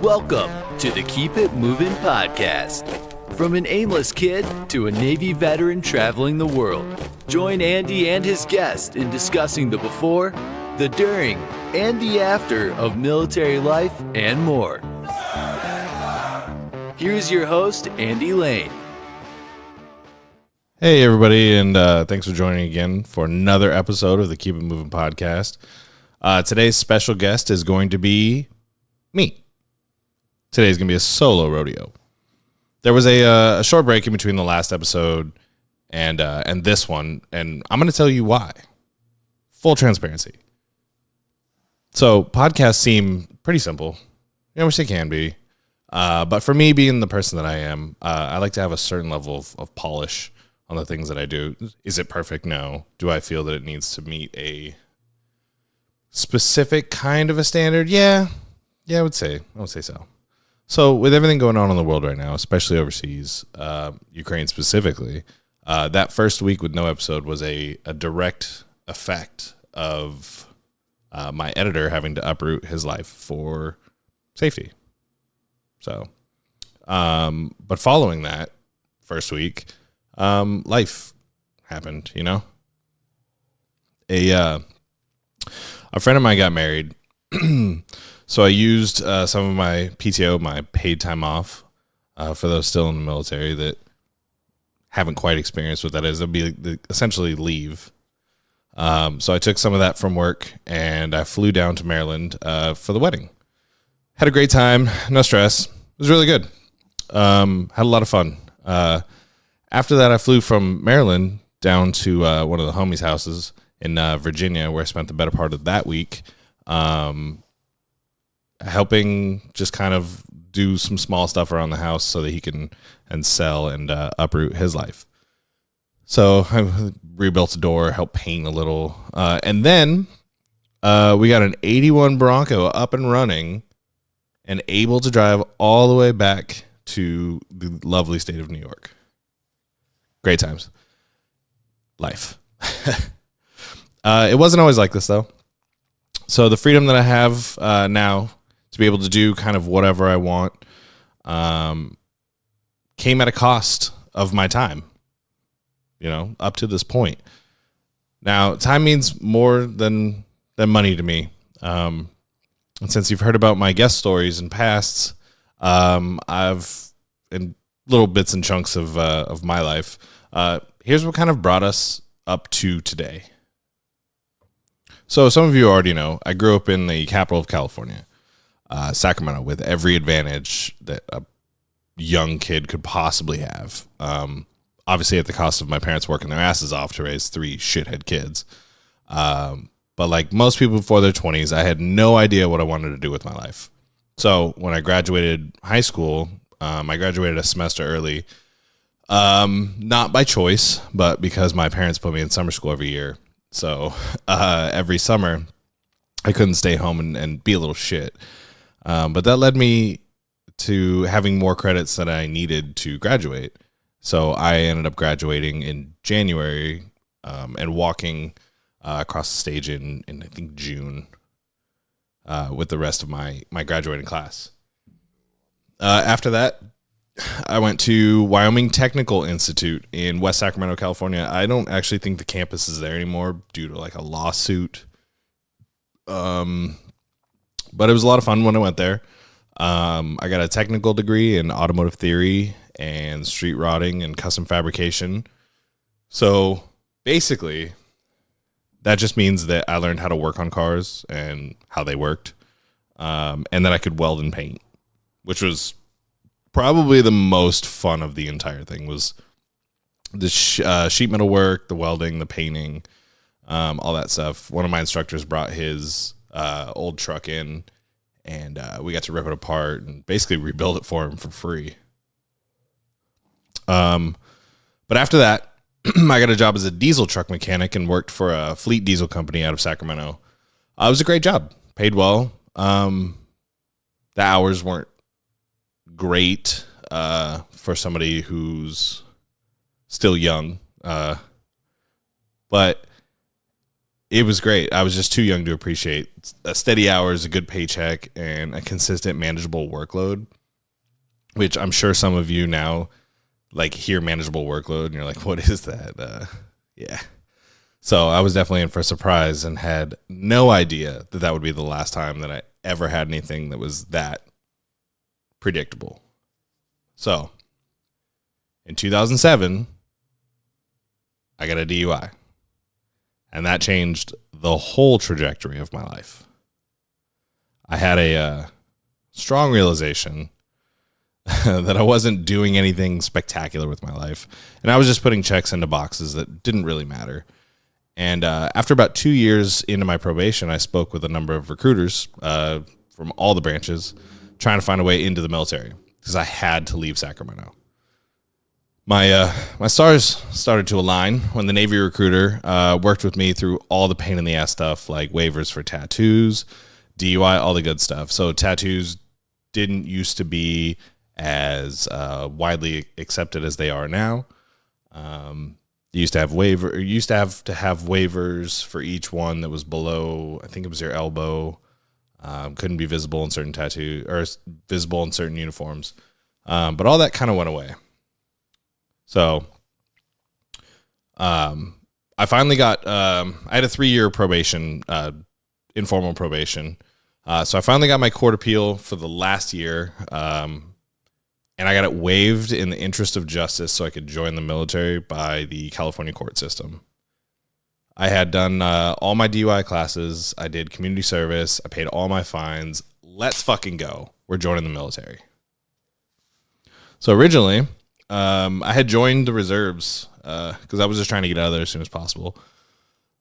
Welcome to the Keep It Movin' podcast. From an aimless kid to a Navy veteran traveling the world, join Andy and his guest in discussing the before, the during, and the after of military life and more. Here's your host, Andy Lane. Hey, everybody, and thanks for joining again for another episode of the Keep It Movin' podcast. Today's special guest is going to be me. Today's going to be a solo rodeo. There was a short break in between the last episode and this one, and I'm going to tell you why. Full transparency. So podcasts seem pretty simple, which they can be. But for me, being the person that I am, I like to have a certain level of polish on the things that I do. Is it perfect? No. Do I feel that it needs to meet a specific kind of a standard? Yeah, I would say so. So with everything going on in the world right now, especially overseas, Ukraine specifically, that first week with no episode was a direct effect of my editor having to uproot his life for safety. So, but following that first week, life happened, A friend of mine got married. So I used some of my PTO, my paid time off, for those still in the military that haven't quite experienced what that is. It'll be essentially leave. So I took some of that from work and I flew down to Maryland for the wedding. Had a great time, no stress. It was really good. Had a lot of fun. After that, I flew from Maryland down to one of the homies' houses in Virginia, where I spent the better part of that week, helping just kind of do some small stuff around the house so that he can sell and uproot his life. So I rebuilt a door, helped paint a little, and then we got an 81 Bronco up and running and able to drive all the way back to the lovely state of New York. Great times. Life. It wasn't always like this, though. So the freedom that I have now to be able to do kind of whatever I want came at a cost of my time, up to this point. Now, time means more than money to me. And since you've heard about my guest stories and pasts, I've, in little bits and chunks of my life, here's what kind of brought us up to today. So some of you already know, I grew up in the capital of California, Sacramento, with every advantage that a young kid could possibly have. Obviously at the cost of my parents working their asses off to raise 3 shithead kids. But like most people before their 20s, I had no idea what I wanted to do with my life. So when I graduated high school, I graduated a semester early, not by choice, but because my parents put me in summer school every year. So every summer I couldn't stay home and be a little shit. But that led me to having more credits than I needed to graduate. So I ended up graduating in January and walking across the stage in I think June with the rest of my graduating class. After that, I went to Wyoming Technical Institute in West Sacramento, California. I don't actually think the campus is there anymore due to like a lawsuit. But it was a lot of fun when I went there. I got a technical degree in automotive theory and street rotting and custom fabrication. So basically, that just means that I learned how to work on cars and how they worked. And that I could weld and paint, which was probably the most fun of the entire thing. Was the sheet metal work, the welding, the painting, all that stuff. One of my instructors brought his old truck in, and we got to rip it apart and basically rebuild it for him for free. But after that, I got a job as a diesel truck mechanic and worked for a fleet diesel company out of Sacramento. It was a great job, paid well. The hours weren't great for somebody who's still young, but It was great. I was just too young to appreciate a steady hours, a good paycheck, and a consistent, manageable workload, which I'm sure some of you now like hear manageable workload and you're like, what is that? Yeah. So I was definitely in for a surprise and had no idea that that would be the last time that I ever had anything that was that predictable. So in 2007, I got a DUI, and that changed the whole trajectory of my life. I had a strong realization that I wasn't doing anything spectacular with my life, and I was just putting checks into boxes that didn't really matter. And after about 2 years into my probation, I spoke with a number of recruiters from all the branches trying to find a way into the military because I had to leave Sacramento. My stars started to align when the Navy recruiter worked with me through all the pain in the ass stuff like waivers for tattoos, DUI, all the good stuff. So tattoos didn't used to be as widely accepted as they are now. You used to have waivers for each one that was below, I think it was your elbow. Couldn't be visible in certain visible in certain uniforms. But all that kind of went away. So I finally got, I had a 3-year probation, informal probation. So I finally got my court appeal for the last year. And I got it waived in the interest of justice so I could join the military by the California court system. I had done all my DUI classes. I did community service. I paid all my fines. Let's fucking go. We're joining the military. So originally, I had joined the reserves because I was just trying to get out of there as soon as possible.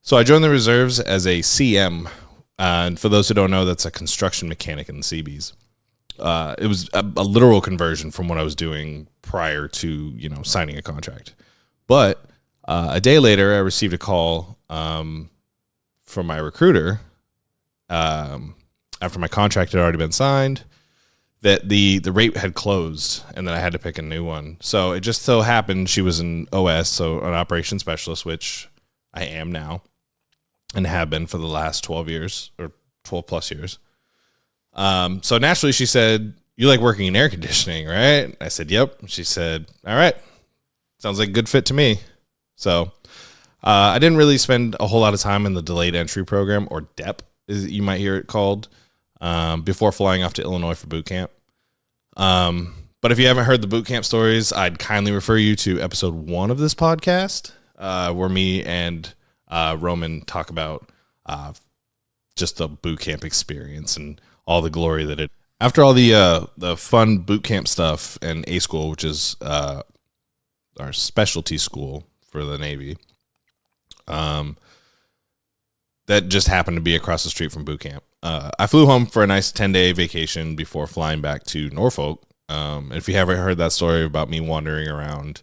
So I joined the reserves as a CM. And for those who don't know, that's a construction mechanic in the Seabees. It was a literal conversion from what I was doing prior to, signing a contract. But a day later, I received a call from my recruiter after my contract had already been signed that the rate had closed and that I had to pick a new one. So it just so happened she was an OS, so an operations specialist, which I am now and have been for the last 12 years or 12 plus years. So naturally she said, "You like working in air conditioning, right?" I said, "Yep." She said, "All right. Sounds like a good fit to me." So, I didn't really spend a whole lot of time in the delayed entry program, or DEP, as you might hear it called, before flying off to Illinois for boot camp. But if you haven't heard the boot camp stories, I'd kindly refer you to episode 1 of this podcast, where me and, Roman talk about, just the boot camp experience and all the glory that it. After all the fun boot camp stuff and A school, which is our specialty school for the Navy, that just happened to be across the street from boot camp. I flew home for a nice 10-day vacation before flying back to Norfolk. If you haven't heard that story about me wandering around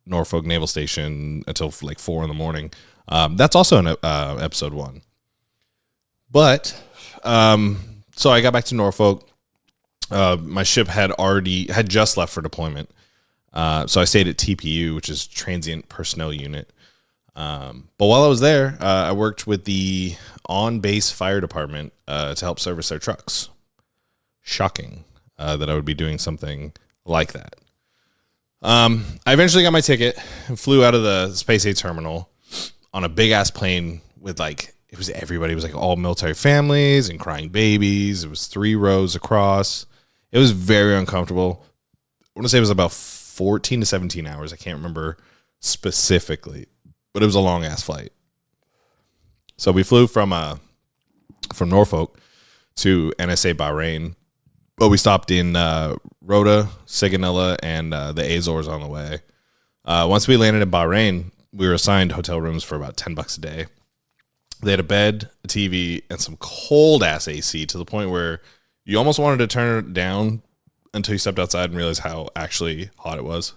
Norfolk Naval Station until like 4 in the morning, that's also in episode 1. But so I got back to Norfolk. My ship had just left for deployment. So I stayed at TPU, which is Transient Personnel Unit. But while I was there, I worked with the on-base fire department to help service their trucks. Shocking that I would be doing something like that. I eventually got my ticket and flew out of the Space 8 terminal on a big-ass plane with it was everybody. It was all military families and crying babies. It was 3 rows across. It was very uncomfortable. I want to say it was about 14 to 17 hours. I can't remember specifically, but it was a long ass flight. So we flew from Norfolk to NSA Bahrain, but we stopped in Rota, Sigonella, and the Azores on the way. Once we landed in Bahrain, we were assigned hotel rooms for about $10 a day. They had a bed, a TV, and some cold ass AC to the point where you almost wanted to turn it down until you stepped outside and realized how actually hot it was.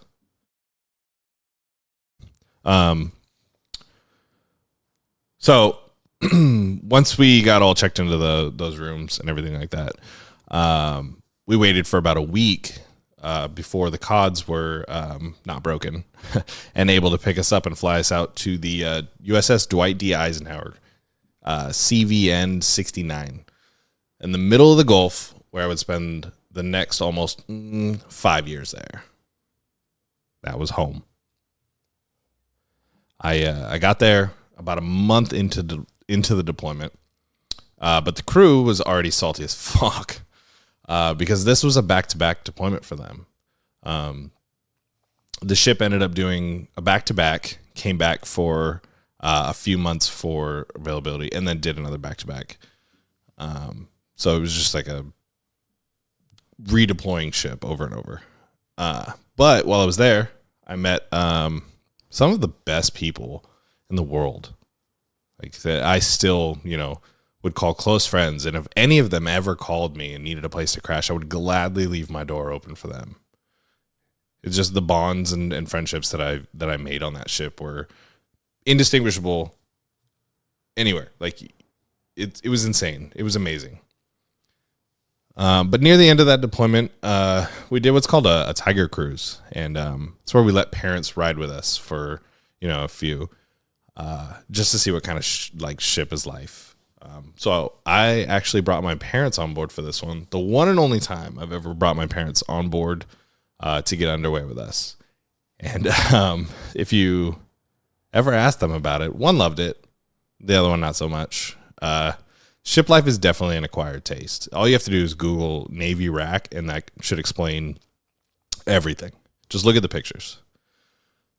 So once we got all checked into those rooms and everything like that, we waited for about a week before the CODs were not broken and able to pick us up and fly us out to the USS Dwight D. Eisenhower, CVN 69, in the middle of the Gulf, where I would spend the next almost 5 years there. That was home. I got there about a month into the deployment, but the crew was already salty as fuck because this was a back-to-back deployment for them. The ship ended up doing a back-to-back, came back for a few months for availability, and then did another back-to-back. So it was just like a redeploying ship over and over. But while I was there, I met some of the best people in the world. Like that I still, would call close friends. And if any of them ever called me and needed a place to crash, I would gladly leave my door open for them. It's just the bonds and friendships that I made on that ship were indistinguishable anywhere. Like it was insane. It was amazing. But near the end of that deployment, we did what's called a Tiger Cruise. And it's where we let parents ride with us for, a few, just to see what kind of ship is life. So I actually brought my parents on board for this one. The one and only time I've ever brought my parents on board to get underway with us. And if you ever asked them about it, one loved it. The other one, not so much. Ship life is definitely an acquired taste. All you have to do is Google Navy rack, and that should explain everything. Just look at the pictures.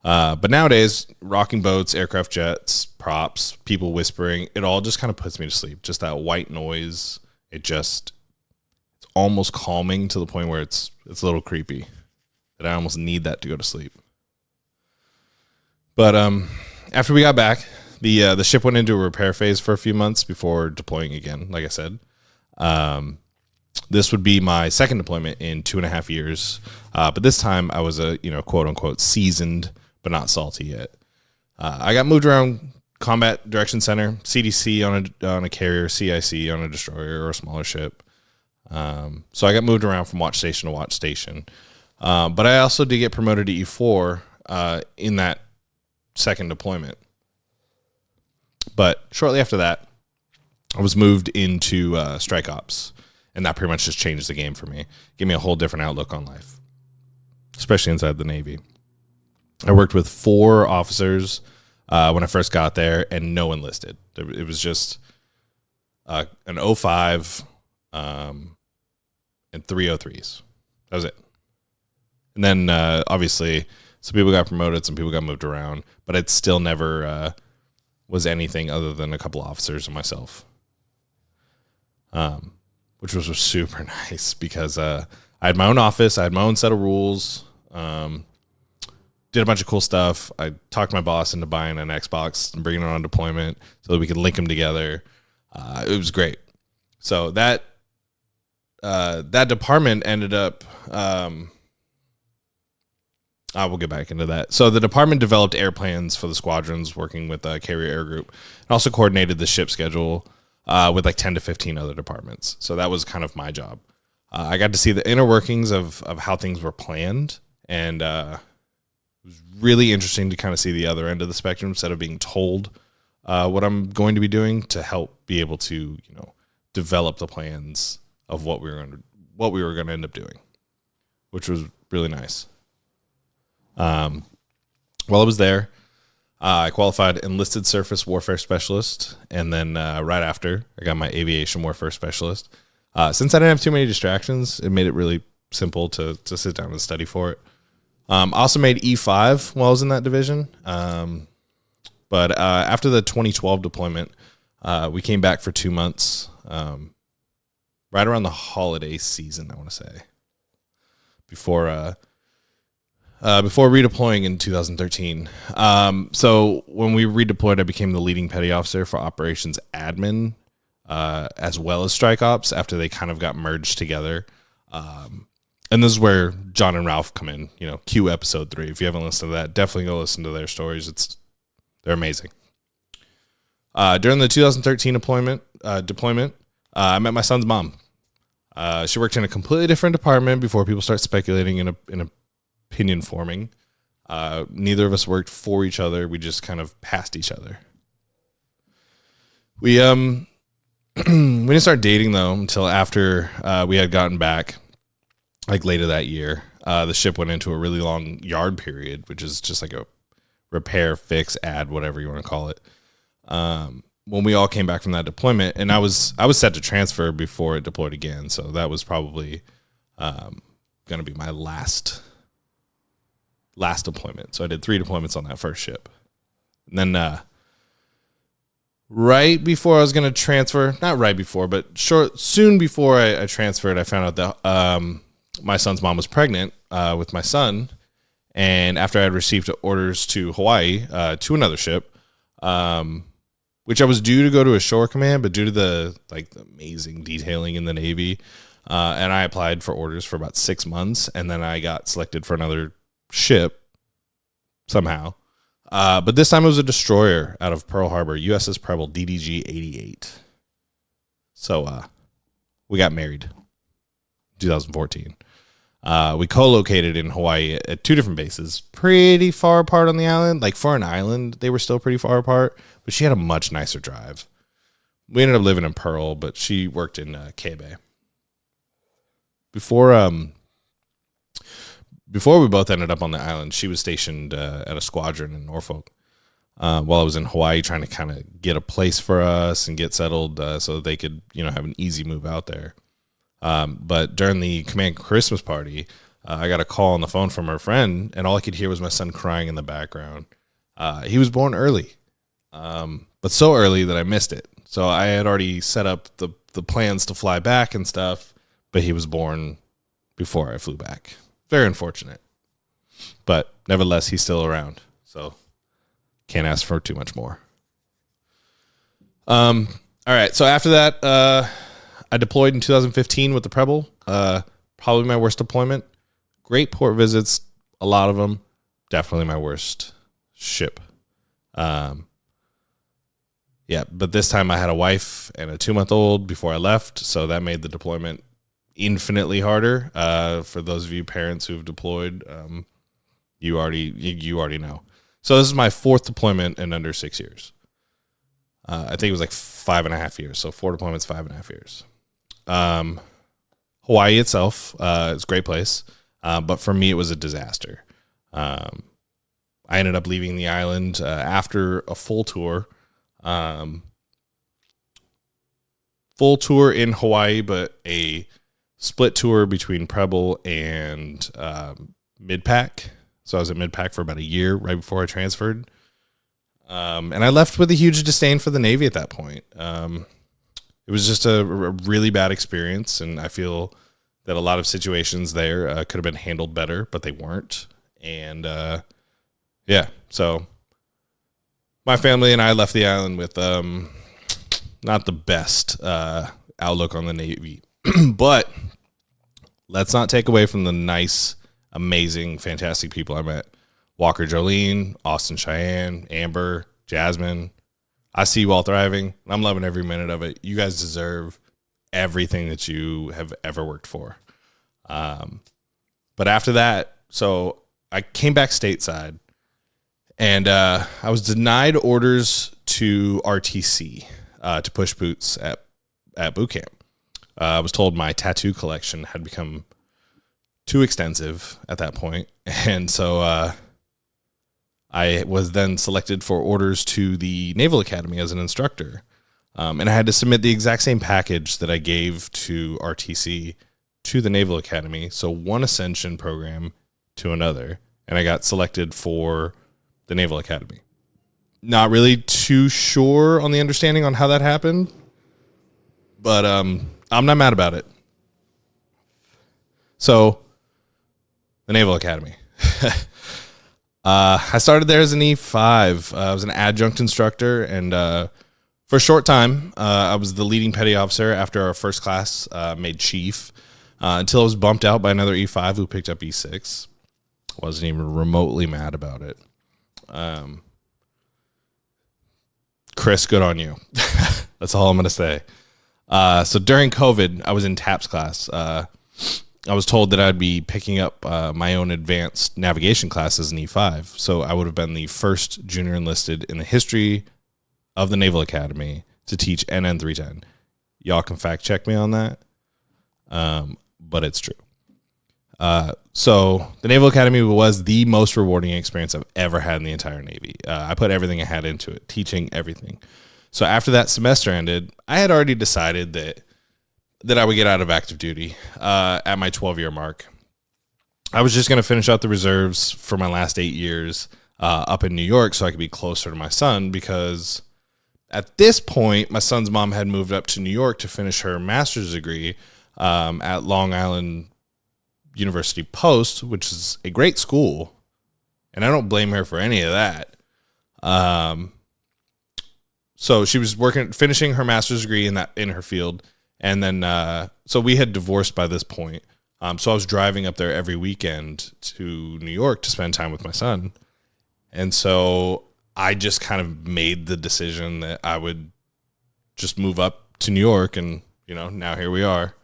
But nowadays, rocking boats, aircraft jets, props, people whispering, it all just kind of puts me to sleep. Just that white noise. It's almost calming to the point where it's a little creepy. That I almost need that to go to sleep. But after we got back, the ship went into a repair phase for a few months before deploying again, like I said. This would be my second deployment in 2.5 years. But this time I was a, quote unquote seasoned, but not salty yet. I got moved around Combat Direction Center, CDC on a carrier, CIC on a destroyer or a smaller ship. So I got moved around from watch station to watch station. But I also did get promoted to E4 in that second deployment. But shortly after that, I was moved into Strike Ops. And that pretty much just changed the game for me. Gave me a whole different outlook on life, especially inside the Navy. I worked with 4 officers when I first got there, and no enlisted. It was just an 05 and 3 03s. That was it. And then, obviously, some people got promoted, some people got moved around, but it still never was anything other than a couple officers and myself. Which was super nice because I had my own office. I had my own set of rules. Did a bunch of cool stuff. I talked my boss into buying an Xbox and bringing it on deployment so that we could link them together. It was great. So that department ended up... I will get back into that. So the department developed airplanes for the squadrons working with Carrier Air Group and also coordinated the ship schedule with like 10 to 15 other departments. So that was kind of my job. I got to see the inner workings of how things were planned, and it was really interesting to kind of see the other end of the spectrum instead of being told what I'm going to be doing to help be able to, develop the plans of what we were going to end up doing, which was really nice. While I was there, I qualified enlisted surface warfare specialist, and then right after, I got my aviation warfare specialist. Since I didn't have too many distractions, it made it really simple to sit down and study for it. I also made E5 while I was in that division. But after the 2012 deployment, we came back for 2 months, right around the holiday season, I want to say, before redeploying in 2013. So when we redeployed, I became the leading petty officer for operations admin, as well as strike ops after they kind of got merged together. And this is where John and Ralph come in, Q episode 3. If you haven't listened to that, definitely go listen to their stories. They're amazing. During the 2013 deployment, I met my son's mom. She worked in a completely different department before people start speculating in opinion forming. Neither of us worked for each other. We just kind of passed each other. We didn't start dating though until after we had gotten back, like later that year. The ship went into a really long yard period, which is just like a repair, fix, add, whatever you want to call it. When we all came back from that deployment, and I was set to transfer before it deployed again, so that was probably going to be my last deployment. So I did 3 deployments on that first ship, and then right before I was going to transfer, not right before, but soon before I transferred, I found out that my son's mom was pregnant with my son, and after I had received orders to Hawaii to another ship. Which I was due to go to a shore command, but due to the amazing detailing in the Navy, and I applied for orders for about 6 months, and then I got selected for another ship somehow. But this time it was a destroyer out of Pearl Harbor, USS Preble DDG-88. So we got married in 2014. We co-located in Hawaii at 2 different bases, pretty far apart on the island. Like for an island, they were still pretty far apart, but she had a much nicer drive. We ended up living in Pearl, but she worked in K-Bay. Before we both ended up on the island, she was stationed at a squadron in Norfolk while I was in Hawaii trying to kind of get a place for us and get settled so that they could, have an easy move out there. But during the command Christmas party, I got a call on the phone from her friend, and all I could hear was my son crying in the background. He was born early, but so early that I missed it. So I had already set up the plans to fly back and stuff, but he was born before I flew back. Very unfortunate, but nevertheless, he's still around. So can't ask for too much more. All right. So after that, I deployed in 2015 with the Preble. Probably my worst deployment. Great port visits, a lot of them. Definitely my worst ship. Yeah, but this time I had a wife and a 2-month-old before I left, so that made the deployment infinitely harder. For those of you parents who've deployed, you already know. So this is my 4th deployment in under 6 years. I think it was like 5.5 years. So 4 deployments, 5.5 years. Hawaii itself is a great place, but for me it was a disaster. I ended up leaving the island after a full tour in Hawaii, but a split tour between Preble and Midpack. So I was at Midpack for about a year right before I transferred. And I left with a huge disdain for the Navy at that point. It was just a really bad experience, and I feel that a lot of situations there could have been handled better, but they weren't. And so my family and I left the island with not the best outlook on the Navy. But let's not take away from the nice, amazing, fantastic people I met. Walker Jolene, Austin Cheyenne, Amber, Jasmine. I see you all thriving. I'm loving every minute of it. You guys deserve everything that you have ever worked for. But after that, so I came back stateside, and I was denied orders to RTC to push boots at boot camp. I was told my tattoo collection had become too extensive at that point, and so I was then selected for orders to the Naval Academy as an instructor. And I had to submit the exact same package that I gave to RTC to the Naval Academy. So one ascension program to another. And I got selected for the Naval Academy. Not really too sure on the understanding on how that happened, but I'm not mad about it. So the Naval Academy. I started there as an E5. I was an adjunct instructor, and for a short time, I was the leading petty officer after our first class made chief, until I was bumped out by another E5 who picked up E6. Wasn't even remotely mad about it. Chris, good on you. That's all I'm going to say. So during COVID, I was in TAPS class. I was told that I'd be picking up my own advanced navigation classes in E5. So I would have been the first junior enlisted in the history of the Naval Academy to teach NN 310. Y'all can fact check me on that, but it's true. So the Naval Academy was the most rewarding experience I've ever had in the entire Navy. I put everything I had into it, teaching everything. So after that semester ended, I had already decided that I would get out of active duty at my 12-year mark. I was just going to finish out the reserves for my last 8 years up in New York so I could be closer to my son, because at this point, my son's mom had moved up to New York to finish her master's degree at Long Island University Post, which is a great school, and I don't blame her for any of that. So she was finishing her master's degree in her field, and then so we had divorced by this point. So I was driving up there every weekend to New York to spend time with my son, and so I just kind of made the decision that I would just move up to New York, and now here we are.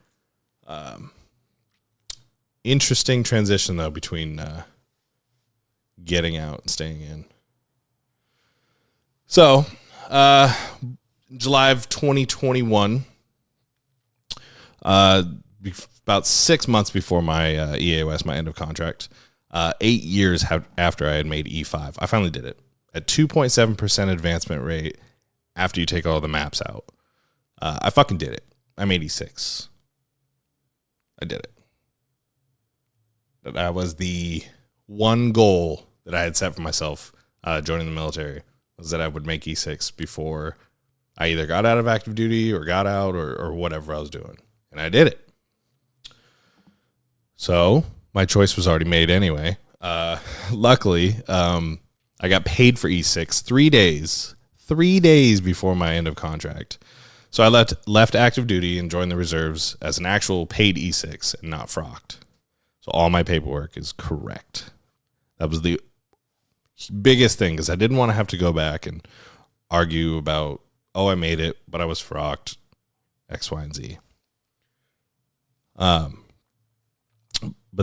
Interesting transition though between getting out and staying in. So, July of 2021, about 6 months before my EAOS, my end of contract, 8 years after I had made E5, I finally did it at 2.7% advancement rate after you take all the maps out. I fucking did it. I made E6. I did it. That was the one goal that I had set for myself joining the military, was that I would make E6 before I either got out of active duty or got out or whatever I was doing. And I did it. So my choice was already made anyway. Luckily, I got paid for E6 3 days before my end of contract. So I left active duty and joined the reserves as an actual paid E6 and not frocked. So all my paperwork is correct. That was the biggest thing, because I didn't want to have to go back and argue about, I made it, but I was frocked, X, Y, and Z. But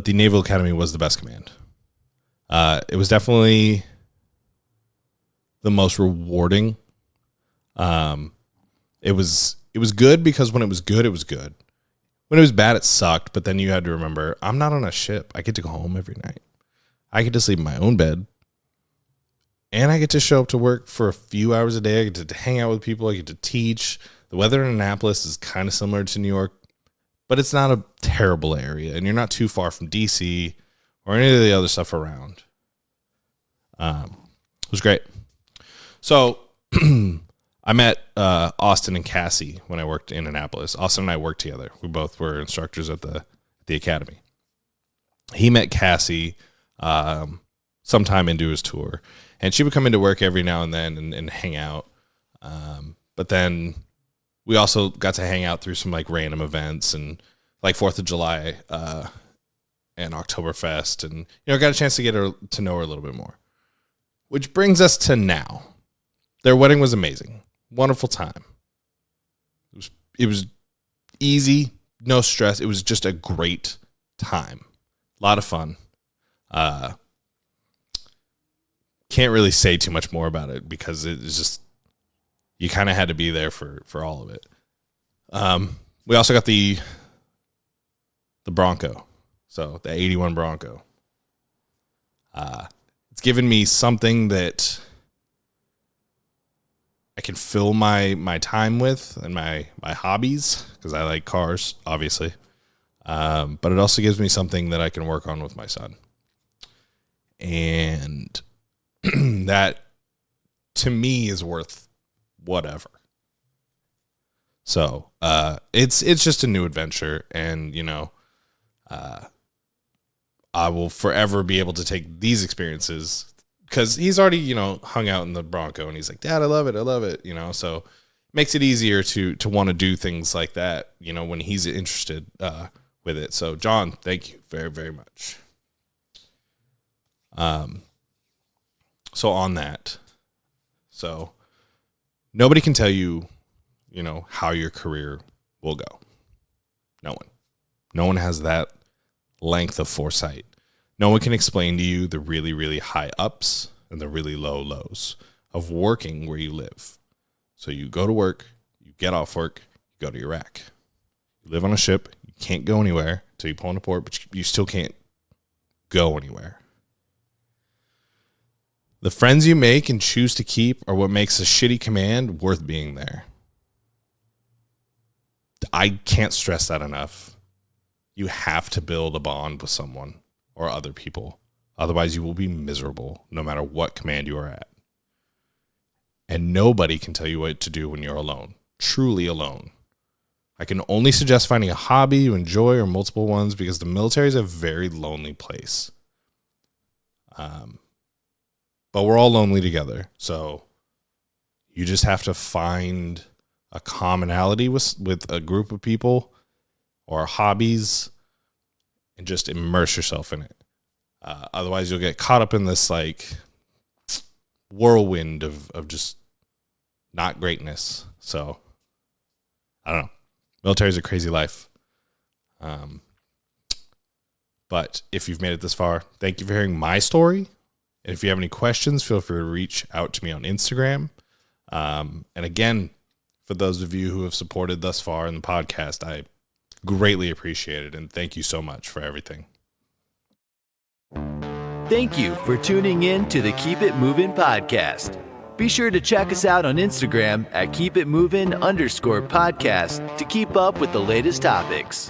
the Naval Academy was the best command. It was definitely the most rewarding. It was good because when it was good, it was good. When it was bad, it sucked, but then you had to remember, I'm not on a ship. I get to go home every night. I get to sleep in my own bed. And I get to show up to work for a few hours a day. I get to hang out with people. I get to teach. The weather in Annapolis is kind of similar to New York, but it's not a terrible area, and you're not too far from DC or any of the other stuff around. It was great. So I met Austin and Cassie when I worked in Annapolis. Austin and I worked together. We both were instructors at the academy. He met Cassie sometime into his tour, and she would come into work every now and then and hang out. But then we also got to hang out through some like random events and like 4th of July and Oktoberfest, and got a chance to get her to know her a little bit more. Which brings us to now. Their wedding was amazing. Wonderful time. It was easy, no stress. It was just a great time. A lot of fun. Can't really say too much more about it because it's just, you kind of had to be there for all of it. We also got the Bronco. So the 81 Bronco. It's given me something that I can fill my time with and my hobbies, because I like cars, obviously. But it also gives me something that I can work on with my son. And that, to me, is worth whatever. So it's just a new adventure, and I will forever be able to take these experiences, because he's already hung out in the Bronco, and he's like, Dad, I love it, so it makes it easier to want to do things like that when he's interested with it. So John, thank you very, very much. So on that, so nobody can tell you how your career will go. No one. No one has that length of foresight. No one can explain to you the really, really high ups and the really low lows of working where you live. So you go to work, you get off work, you go to your rack. You live on a ship, you can't go anywhere until you pull into port, but you still can't go anywhere. The friends you make and choose to keep are what makes a shitty command worth being there. I can't stress that enough. You have to build a bond with someone or other people. Otherwise, you will be miserable no matter what command you are at. And nobody can tell you what to do when you're alone, truly alone. I can only suggest finding a hobby you enjoy or multiple ones because the military is a very lonely place. But we're all lonely together. So you just have to find a commonality with a group of people or hobbies and just immerse yourself in it. Otherwise, you'll get caught up in this like whirlwind of just not greatness. So I don't know. Military is a crazy life. But if you've made it this far, thank you for hearing my story. And if you have any questions, feel free to reach out to me on Instagram. And again, for those of you who have supported thus far in the podcast, I greatly appreciate it. And thank you so much for everything. Thank you for tuning in to the Keep It Movin' podcast. Be sure to check us out on Instagram at keepitmovin_podcast to keep up with the latest topics.